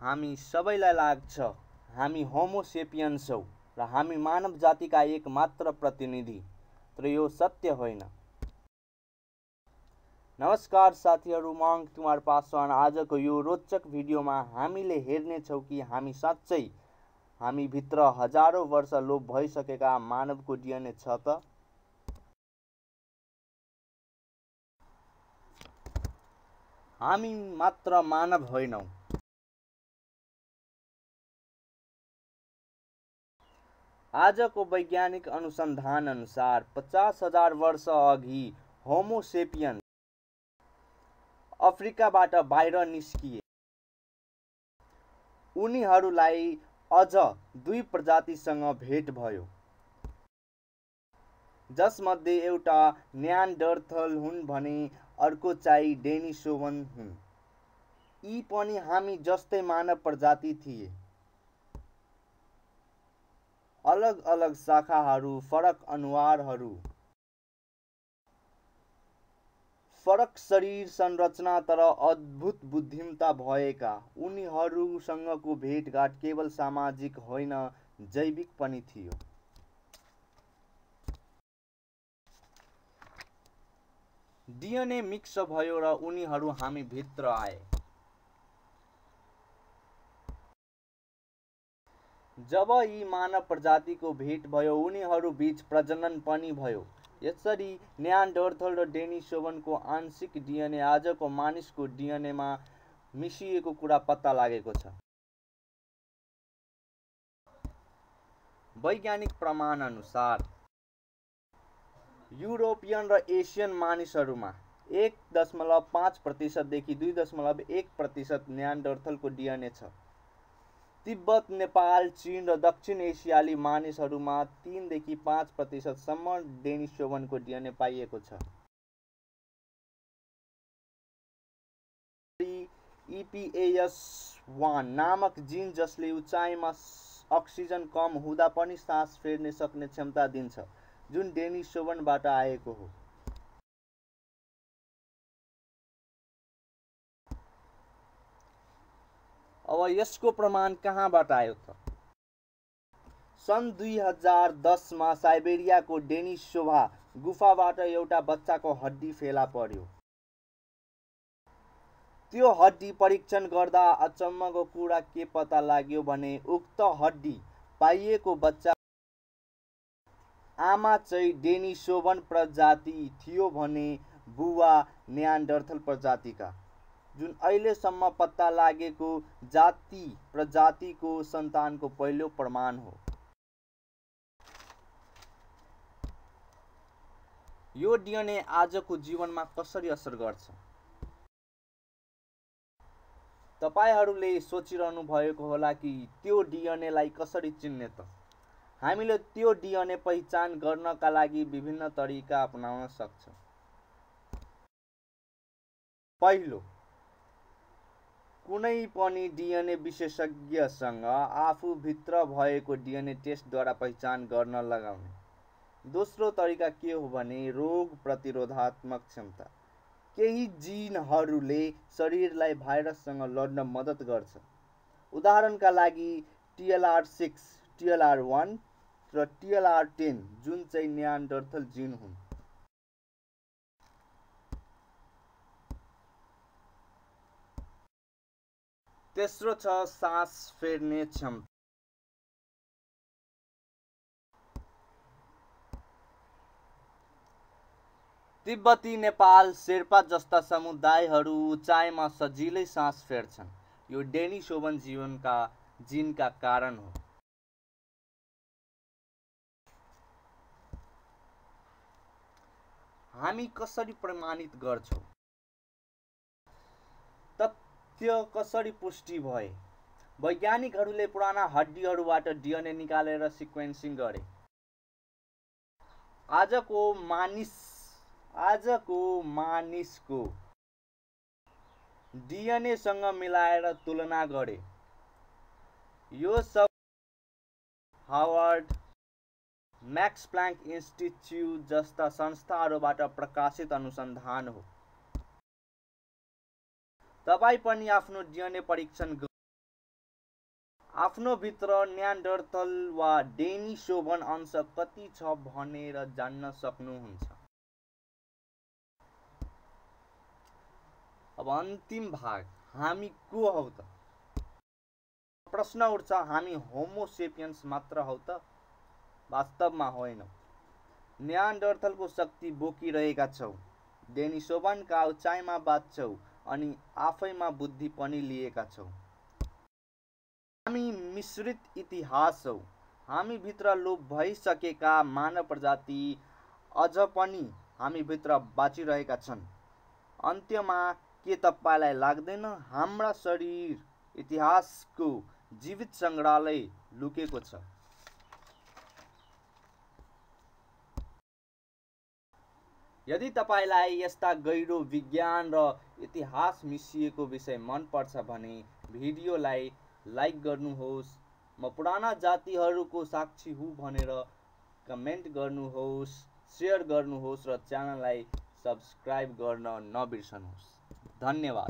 हामी सबैलाई लाग्छ हामी होमो सेपियन्स हौ र हामी मानव जातिका एक मात्र प्रतिनिधि, तर यो सत्य होइन। नमस्कार साथीहरू, म अङ्क कुमार पासवान। आजको यो रोचक भिडियोमा हामीले हेर्नेछौँ कि हामी साँच्चै हामीभित्र हजारौँ वर्ष लोप भइसकेका मानवको डिएनए छ त? हामी मात्र मानव होइनौँ। आजको वैज्ञानिक अनुसन्धान अनुसार 50,000 वर्ष अघि होमो सेपियन्स अफ्रिकाबाट बाहिर निस्किए। उनीहरूलाई अझ 2 प्रजातिसँग भेट भयो, जसमध्ये एउटा न्यान्डरथल हुन् भने अर्को चाहिँ डेनिसोवन हुन्। यी पनि हामी जस्तै मानव प्रजाति थिए। अलग अलग शाखाहरू, फरक अनुहारहरू, फरक शरीर संरचना, तर अद्भुत बुद्धिमत्ता भएका। उनीहरूसँगको भेटघाट केवल सामाजिक होइन, जैविक पनि थियो। डिएनए मिक्स भयो र उनीहरू हामी भित्र आए। जब यी मानव प्रजातिको भेट भयो, उनीहरू बीच प्रजनन पनि भयो। यसरी न्यान्डरथल र डेनिसोवनको आंशिक डिएनए आजको मानिसको डिएनएमा मिसिएको कुरा पत्ता लागेको छ। वैज्ञानिक प्रमाण अनुसार युरोपियन र एसियन मानिसहरूमा 1.5% देखि 2.1% न्यान्डरथलको डिएनए छ। तिब्बत, नेपाल, चीन र दक्षिण एसियाली मानिसहरूमा 3 देखि 5% सम्म डेनिसोवनको डिएनए पाइएको छ। EPAS1 नामक जिन, जसले उचाइमा अक्सिजन कम हुँदा पनि सास फेर्ने सक्ने क्षमता दिन्छ, जुन डेनिसोवनबाट आएको हो। अब यसको प्रमाण कहाँबाट आयो त? सन् 2010 मा साइबेरियाको डेनिसोभा गुफाबाट एउटा बच्चाको हड्डी फेला पर्यो। त्यो हड्डी परीक्षण गर्दा अचम्मको कुरा के पत्ता लाग्यो भने उक्त हड्डी पाइएको बच्चा आमा चाहिँ डेनिसोवन प्रजाति थियो भने बुवा न्यान्डरथल प्रजातिका, जुन अहिलेसम्म पत्ता लागेको जाति प्रजातिको सन्तानको पहिलो प्रमाण हो। यो डिएनए आजको जीवनमा कसरी असर गर्छ? तपाईहरूले सोचिरहनु भएको होला कि त्यो डिएनएलाई कसरी चिन्ने त? हामीले त्यो डिएनए पहिचान गर्नका लागि विभिन्न तरिका अपनाउन सक्छौँ। पहिलो, कुनै पनि डिएनए विशेषज्ञसँग आफूभित्र भएको डिएनए टेस्टद्वारा पहिचान गर्न लगाउने। दोस्रो तरिका के हो भने रोग प्रतिरोधात्मक क्षमता। केही जिनहरूले शरीरलाई भाइरससँग लड्न मद्दत गर्छ। उदाहरणका लागि TLR6, TLR1 र TLR10, जुन चाहिँ न्यान्डरथल जिन हुन्। तेस्रो छ सास फेर्ने क्षमता। तिब्बती, नेपाल, शेर्पा जस्ता समुदायहरू उचाइमा सजिलै सास फेर्छन्। यो डेनिसोवन जिनका कारण हो। हामी कसरी प्रमाणित गर्छौं? तथ्य कसरी पुष्टि भए? वैज्ञानिकहरूले पुराना हड्डीहरूबाट डिएनए निकालेर सिक्वेन्सिङ गरे। आजको मानिसको डिएनएसँग मिलाएर तुलना गरे। यो सब हार्वर्ड, मैक्स प्लाङ्क इन्स्टिच्युट जस्ता संस्थाहरूबाट प्रकाशित अनुसन्धान हो। तपाईं पनि आफ्नो डिएनए परीक्षण आफ्नो भित्र न्यान्डरथल वा डेनिसोभन अंश कति छ भनेर जान्न सक्नुहुन्छ। अब अन्तिम भाग, हामी को हौ त? प्रश्न उठ्छ, हामी होमो सेपियन्स मात्र हौ त? वास्तवमा होइनौँ। न्यान्डरथलको शक्ति बोकिरहेका छौँ, डेनिसोभनका उचाइमा बाँच्छौँ अनि आफैमा बुद्धि पनि लिएका छौँ। हामी मिश्रित इतिहास हौ। हामी भित्र लोप भइसकेका मानव प्रजाति अझ पनि हामी भित्र बाँचिरहेका छन्। अन्त्यमा के तपाईलाई लाग्दैन हाम्रा शरीर इतिहासको जीवित संग्रहालय लुकेको छ? यदि तपाईलाई यस्ता गहिरो विज्ञान र इतिहास मिसिएको विषय मन पर्छ भने भिडियोलाई लाइक गर्नुहोस्, म पुराना जातिहरूको साक्षी हुँ भनेर कमेन्ट गर्नुहोस्, शेयर गर्नुहोस् र च्यानललाई सब्स्क्राइब गर्न नबिर्सनुहोस्। धन्यवाद।